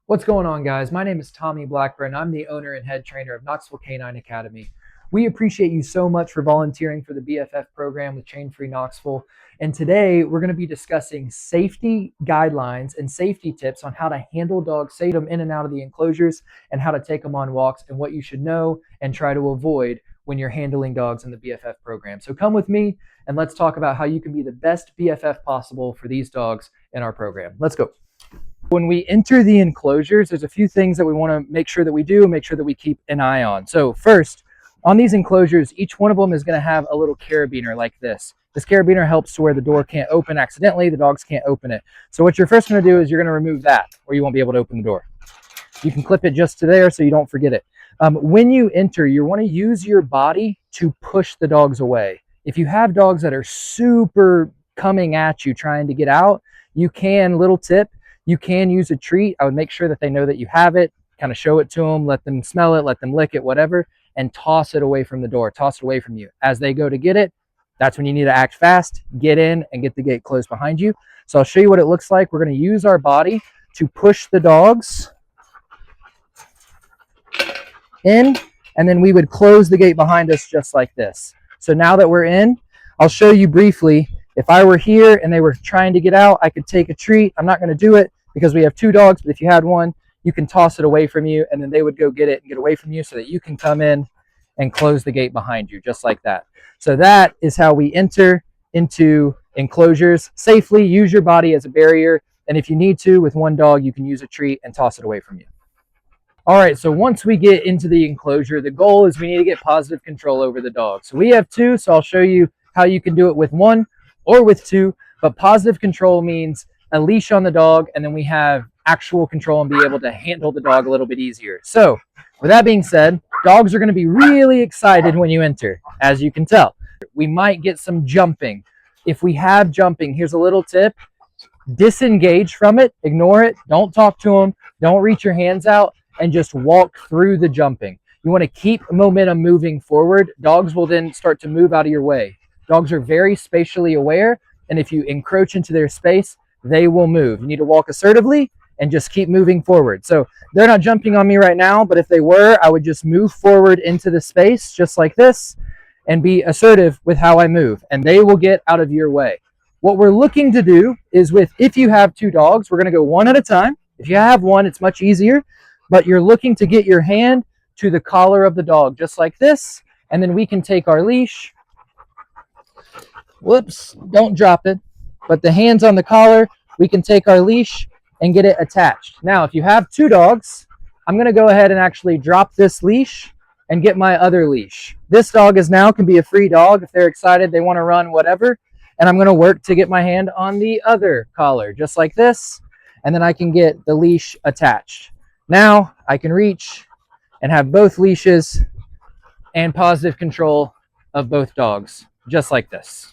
What's going on, guys? My name is Tommy Blackburn. I'm the owner and head trainer of Knoxville K9 Academy. We appreciate you so much for volunteering for the BFF program with Chain Free Knoxville. And today we're going to be discussing safety guidelines and safety tips on how to handle dogs, safe them in and out of the enclosures, and how to take them on walks, and what you should know and try to avoid when you're handling dogs in the BFF program. So come with me and let's talk about how you can be the best BFF possible for these dogs in our program. Let's go. When we enter the enclosures, there's a few things that we want to make sure that we do, make sure that we keep an eye on. So first, on these enclosures, each one of them is going to have a little carabiner like this. This carabiner helps to where the door can't open accidentally, the dogs can't open it. So what you're first going to do is you're going to remove that, or you won't be able to open the door. You can clip it just to there so you don't forget it. When you enter, you want to use your body to push the dogs away. If you have dogs that are super coming at you trying to get out, you can, little tip, you can use a treat. I would make sure that they know that you have it, kind of show it to them, let them smell it, let them lick it, whatever, and toss it away from the door, toss it away from you. As they go to get it, that's when you need to act fast, get in, and get the gate closed behind you. So I'll show you what it looks like. We're going to use our body to push the dogs in, and then we would close the gate behind us just like this. So now that we're in, I'll show you briefly. If I were here and they were trying to get out, I could take a treat. I'm not going to do it because we have two dogs, but if you had one, you can toss it away from you, and then they would go get it and get away from you so that you can come in and close the gate behind you just like that. So that is how we enter into enclosures safely. Use your body as a barrier, and if you need to, with one dog, you can use a treat and toss it away from you. All right, so once we get into the enclosure, the goal is we need to get positive control over the dog. So we have two, so I'll show you how you can do it with one or with two, but positive control means a leash on the dog, and then we have actual control and be able to handle the dog a little bit easier. So with that being said, dogs are going to be really excited when you enter, as you can tell. We might get some jumping. If we have jumping, here's a little tip. Disengage from it, ignore it, don't talk to them, don't reach your hands out, and just walk through the jumping. You want to keep momentum moving forward. Dogs will then start to move out of your way. Dogs are very spatially aware, and if you encroach into their space, they will move. You need to walk assertively and just keep moving forward. So they're not jumping on me right now, but if they were, I would just move forward into the space just like this and be assertive with how I move, and they will get out of your way. What we're looking to do is if you have two dogs, we're going to go one at a time. If you have one, it's much easier, but you're looking to get your hand to the collar of the dog just like this, and then we can take our leash. Whoops, don't drop it. But the hands on the collar, we can take our leash and get it attached. Now, if you have two dogs, I'm going to go ahead and actually drop this leash and get my other leash. This dog can be a free dog if they're excited, they want to run, whatever. And I'm going to work to get my hand on the other collar, just like this. And then I can get the leash attached. Now I can reach and have both leashes and positive control of both dogs, just like this.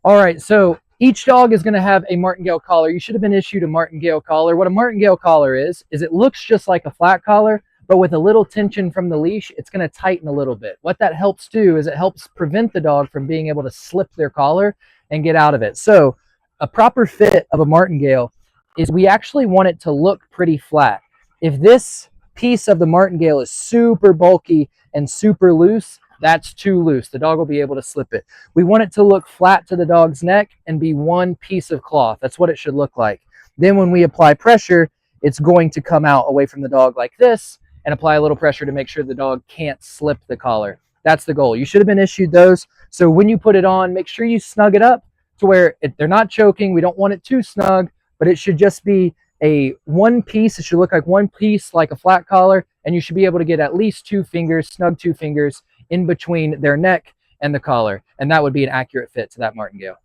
All right, so each dog is going to have a martingale collar. You should have been issued a martingale collar. What a martingale collar is it looks just like a flat collar, but with a little tension from the leash, it's going to tighten a little bit. What that helps do is it helps prevent the dog from being able to slip their collar and get out of it. So a proper fit of a martingale is we actually want it to look pretty flat. If this piece of the martingale is super bulky and super loose, that's too loose. The dog will be able to slip it. We want it to look flat to the dog's neck and be one piece of cloth. That's what it should look like. Then when we apply pressure, it's going to come out away from the dog like this and apply a little pressure to make sure the dog can't slip the collar. That's the goal. You should have been issued those. So when you put it on, make sure you snug it up to where they're not choking. We don't want it too snug, but it should just be a one piece. It should look like one piece, like a flat collar, and you should be able to get at least snug two fingers in between their neck and the collar, and that would be an accurate fit to that martingale.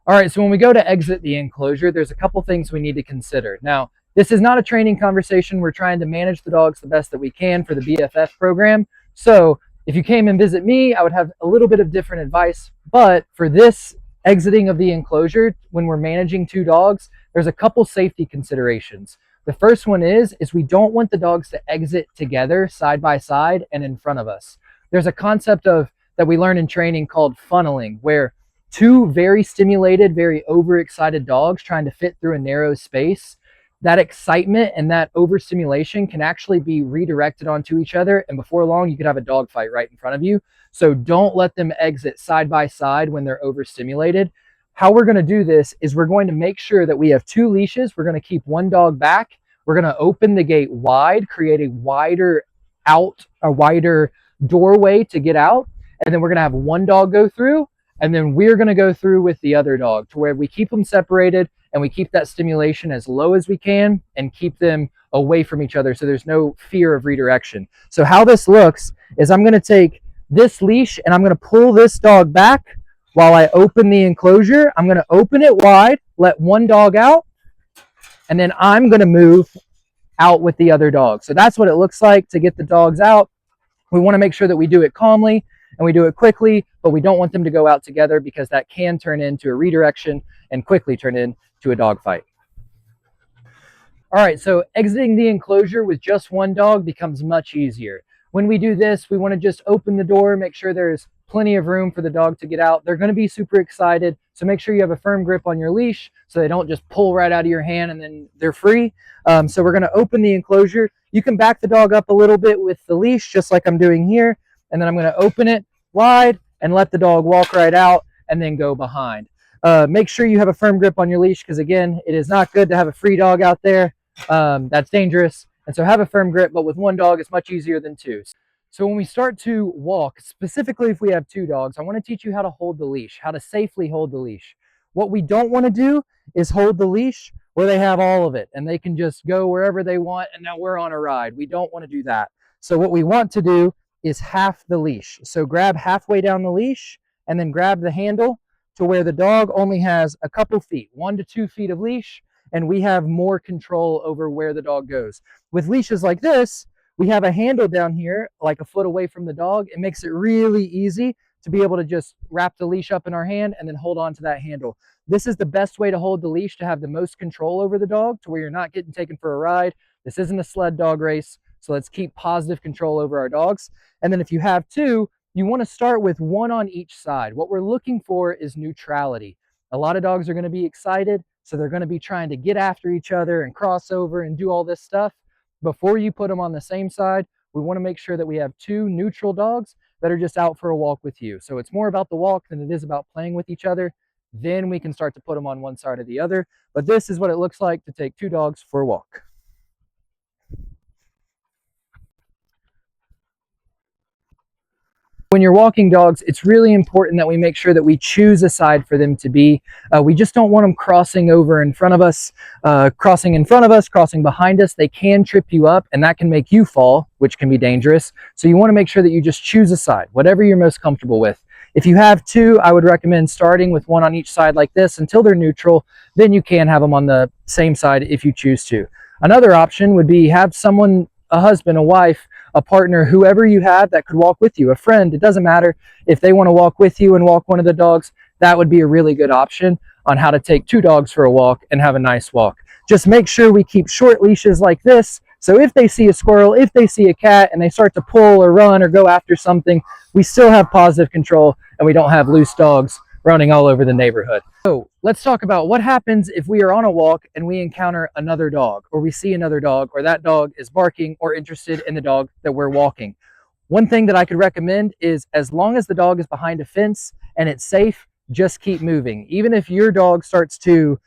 All right, so when we go to exit the enclosure, there's a couple things we need to consider. Now, this is not a training conversation. We're trying to manage the dogs the best that we can for the BFF program. So if you came and visit me, I would have a little bit of different advice, but for this exiting of the enclosure, when we're managing two dogs, there's a couple safety considerations. The first one is we don't want the dogs to exit together side by side and in front of us. There's a concept that we learn in training called funneling, where two very stimulated, very overexcited dogs trying to fit through a narrow space, that excitement and that overstimulation can actually be redirected onto each other. And before long, you could have a dog fight right in front of you. So don't let them exit side by side when they're overstimulated. How we're going to do this is we're going to make sure that we have 2 leashes. We're going to keep one dog back. We're going to open the gate wide, create a wider doorway to get out. And then we're going to have one dog go through, and then we're going to go through with the other dog, to where we keep them separated and we keep that stimulation as low as we can and keep them away from each other so there's no fear of redirection. So how this looks is I'm going to take this leash and I'm going to pull this dog back while I open the enclosure. I'm going to open it wide, let one dog out, and then I'm going to move out with the other dog. So that's what it looks like to get the dogs out. We want to make sure that we do it calmly and we do it quickly, but we don't want them to go out together because that can turn into a redirection and quickly turn into a dog fight. All right, so exiting the enclosure with just one dog becomes much easier. When we do this, we want to just open the door, make sure there's plenty of room for the dog to get out. They're going to be super excited, so make sure you have a firm grip on your leash so they don't just pull right out of your hand and then they're free. So we're going to open the enclosure. You can back the dog up a little bit with the leash, just like I'm doing here, and then I'm going to open it wide and let the dog walk right out and then go behind. Make sure you have a firm grip on your leash because, again, it is not good to have a free dog out there. That's dangerous. And so have a firm grip, but with one dog, it's much easier than 2. So when we start to walk, specifically if we have 2 dogs, I want to teach you how to hold the leash, how to safely hold the leash. What we don't want to do is hold the leash where they have all of it and they can just go wherever they want and now we're on a ride. We don't want to do that. So what we want to do is half the leash. So grab halfway down the leash and then grab the handle to where the dog only has a couple feet, 1 to 2 feet of leash, and we have more control over where the dog goes. With leashes like this, we have a handle down here, like a foot away from the dog. It makes it really easy to be able to just wrap the leash up in our hand and then hold on to that handle. This is the best way to hold the leash to have the most control over the dog, to where you're not getting taken for a ride. This isn't a sled dog race, so let's keep positive control over our dogs. And then if you have 2, you want to start with 1 on each side. What we're looking for is neutrality. A lot of dogs are going to be excited, so they're going to be trying to get after each other and cross over and do all this stuff. Before you put them on the same side, we want to make sure that we have 2 neutral dogs that are just out for a walk with you. So it's more about the walk than it is about playing with each other. Then we can start to put them on one side or the other. But this is what it looks like to take 2 dogs for a walk. When you're walking dogs, it's really important that we make sure that we choose a side for them to be. We just don't want them crossing over in front of us, crossing behind us. They can trip you up and that can make you fall, which can be dangerous. So you want to make sure that you just choose a side, whatever you're most comfortable with. If you have 2, I would recommend starting with 1 on each side like this until they're neutral. Then you can have them on the same side if you choose to. Another option would be have someone, a husband, a wife, a partner, whoever you have that could walk with you, a friend. It doesn't matter if they want to walk with you and walk one of the dogs. That would be a really good option on how to take 2 dogs for a walk and have a nice walk. Just make sure we keep short leashes like this. So if they see a squirrel, if they see a cat and they start to pull or run or go after something, we still have positive control and we don't have loose dogs running all over the neighborhood. So let's talk about what happens if we are on a walk and we encounter another dog, or we see another dog, or that dog is barking or interested in the dog that we're walking. One thing that I could recommend is, as long as the dog is behind a fence and it's safe, just keep moving. Even if your dog starts to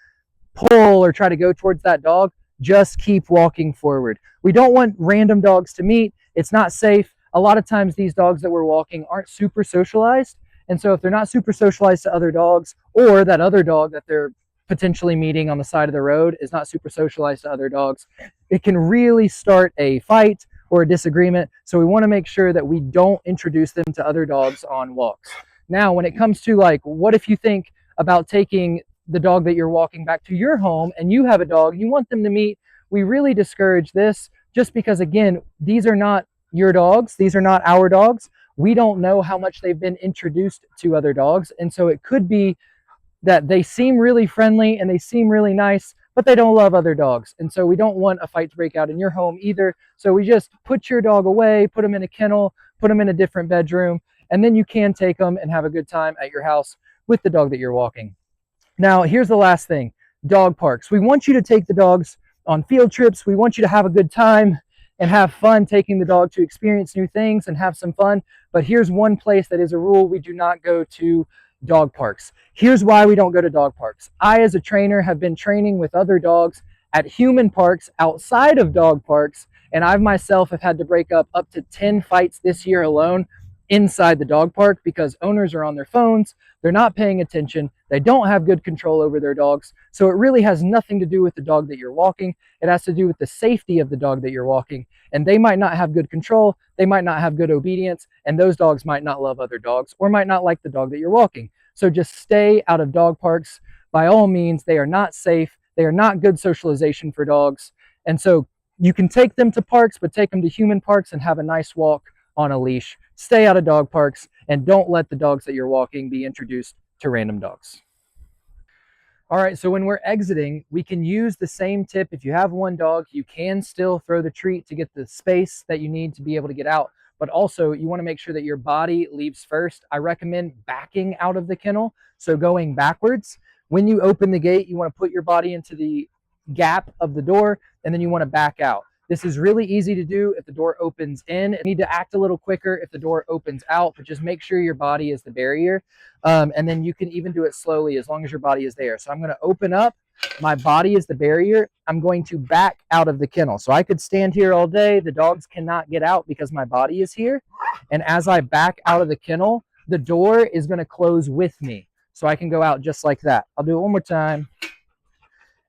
pull or try to go towards that dog, just keep walking forward. We don't want random dogs to meet. It's not safe. A lot of times these dogs that we're walking aren't super socialized. And so if they're not super socialized to other dogs, or that other dog that they're potentially meeting on the side of the road is not super socialized to other dogs, it can really start a fight or a disagreement. So we want to make sure that we don't introduce them to other dogs on walks. Now, when it comes to, like, what if you think about taking the dog that you're walking back to your home and you have a dog, you want them to meet, we really discourage this, just because, again, these are not your dogs. These are not our dogs. We don't know how much they've been introduced to other dogs. And so it could be that they seem really friendly and they seem really nice, but they don't love other dogs. And so we don't want a fight to break out in your home either. So we just put your dog away, put them in a kennel, put them in a different bedroom, and then you can take them and have a good time at your house with the dog that you're walking. Now, here's the last thing, dog parks. We want you to take the dogs on field trips. We want you to have a good time and have fun taking the dog to experience new things and have some fun. But here's one place that is a rule: we do not go to dog parks. Here's why we don't go to dog parks. I, as a trainer, have been training with other dogs at human parks outside of dog parks, and I myself have had to break up to 10 fights this year alone inside the dog park because owners are on their phones, they're not paying attention, they don't have good control over their dogs. So it really has nothing to do with the dog that you're walking. It has to do with the safety of the dog that you're walking. And they might not have good control, they might not have good obedience, and those dogs might not love other dogs or might not like the dog that you're walking. So just stay out of dog parks. By all means, they are not safe. They are not good socialization for dogs. And so you can take them to parks, but take them to human parks and have a nice walk on a leash. Stay out of dog parks and don't let the dogs that you're walking be introduced to random dogs. All right, so when we're exiting, we can use the same tip. If you have one dog, you can still throw the treat to get the space that you need to be able to get out. But also, you want to make sure that your body leaves first. I recommend backing out of the kennel, so going backwards. When you open the gate, you want to put your body into the gap of the door, and then you want to back out. This is really easy to do if the door opens in. You need to act a little quicker if the door opens out, but just make sure your body is the barrier. And then you can even do it slowly as long as your body is there. So I'm going to open up. My body is the barrier. I'm going to back out of the kennel. So I could stand here all day. The dogs cannot get out because my body is here. And as I back out of the kennel, the door is going to close with me. So I can go out just like that. I'll do it one more time.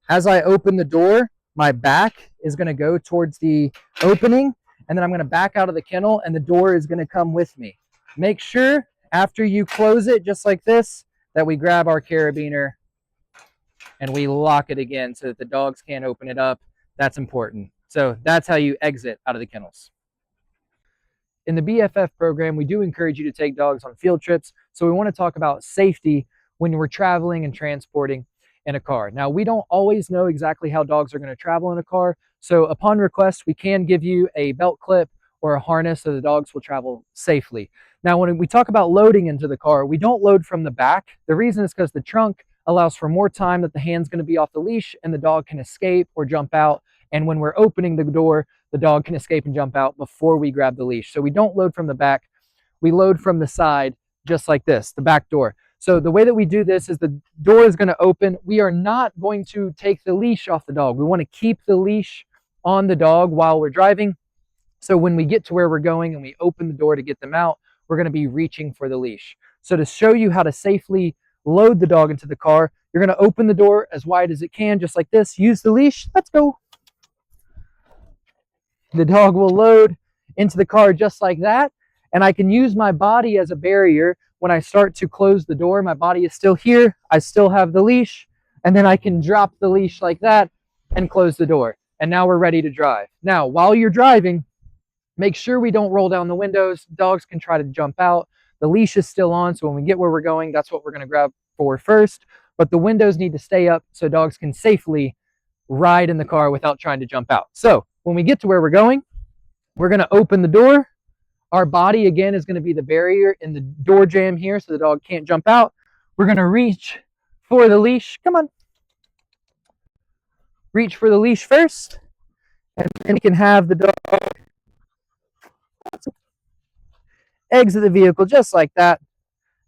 As I open the door, my back is going to go towards the opening, and then I'm going to back out of the kennel, and the door is going to come with me. Make sure after you close it, just like this, that we grab our carabiner and we lock it again so that the dogs can't open it up. That's important. So that's how you exit out of the kennels. In the BFF program, we do encourage you to take dogs on field trips. So we want to talk about safety when we're traveling and transporting in a car. Now, we don't always know exactly how dogs are going to travel in a car. So upon request, we can give you a belt clip or a harness so the dogs will travel safely. Now, when we talk about loading into the car, we don't load from the back. The reason is because the trunk allows for more time that the hand's going to be off the leash and the dog can escape or jump out. And when we're opening the door, the dog can escape and jump out before we grab the leash. So we don't load from the back. We load from the side, just like this, the back door. So the way that we do this is the door is going to open. We are not going to take the leash off the dog. We want to keep the leash on the dog while we're driving. So when we get to where we're going and we open the door to get them out, we're going to be reaching for the leash. So to show you how to safely load the dog into the car, you're going to open the door as wide as it can, just like this. Use the leash. Let's go. The dog will load into the car just like that. And I can use my body as a barrier. When I start to close the door, my body is still here. I still have the leash. And then I can drop the leash like that and close the door. And now we're ready to drive. Now, while you're driving, make sure we don't roll down the windows. Dogs can try to jump out. The leash is still on, so when we get where we're going, that's what we're going to grab for first. But the windows need to stay up so dogs can safely ride in the car without trying to jump out. So when we get to where we're going, we're going to open the door. Our body, again, is going to be the barrier in the door jamb here so the dog can't jump out. We're going to reach for the leash. Come on. Reach for the leash first. And then we can have the dog exit the vehicle just like that.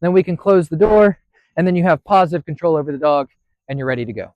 Then we can close the door. And then you have positive control over the dog and you're ready to go.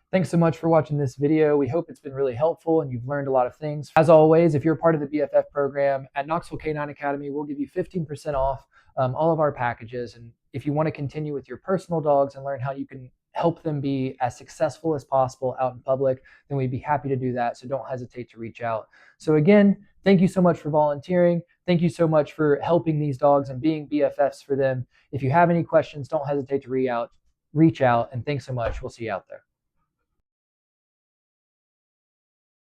Thanks so much for watching this video. We hope it's been really helpful and you've learned a lot of things. As always, if you're part of the BFF program at Knoxville K9 Academy, we'll give you 15% off all of our packages. And if you want to continue with your personal dogs and learn how you can help them be as successful as possible out in public, then we'd be happy to do that. So don't hesitate to reach out. So again, thank you so much for volunteering. Thank you so much for helping these dogs and being BFFs for them. If you have any questions, don't hesitate to reach out. And thanks so much. We'll see you out there.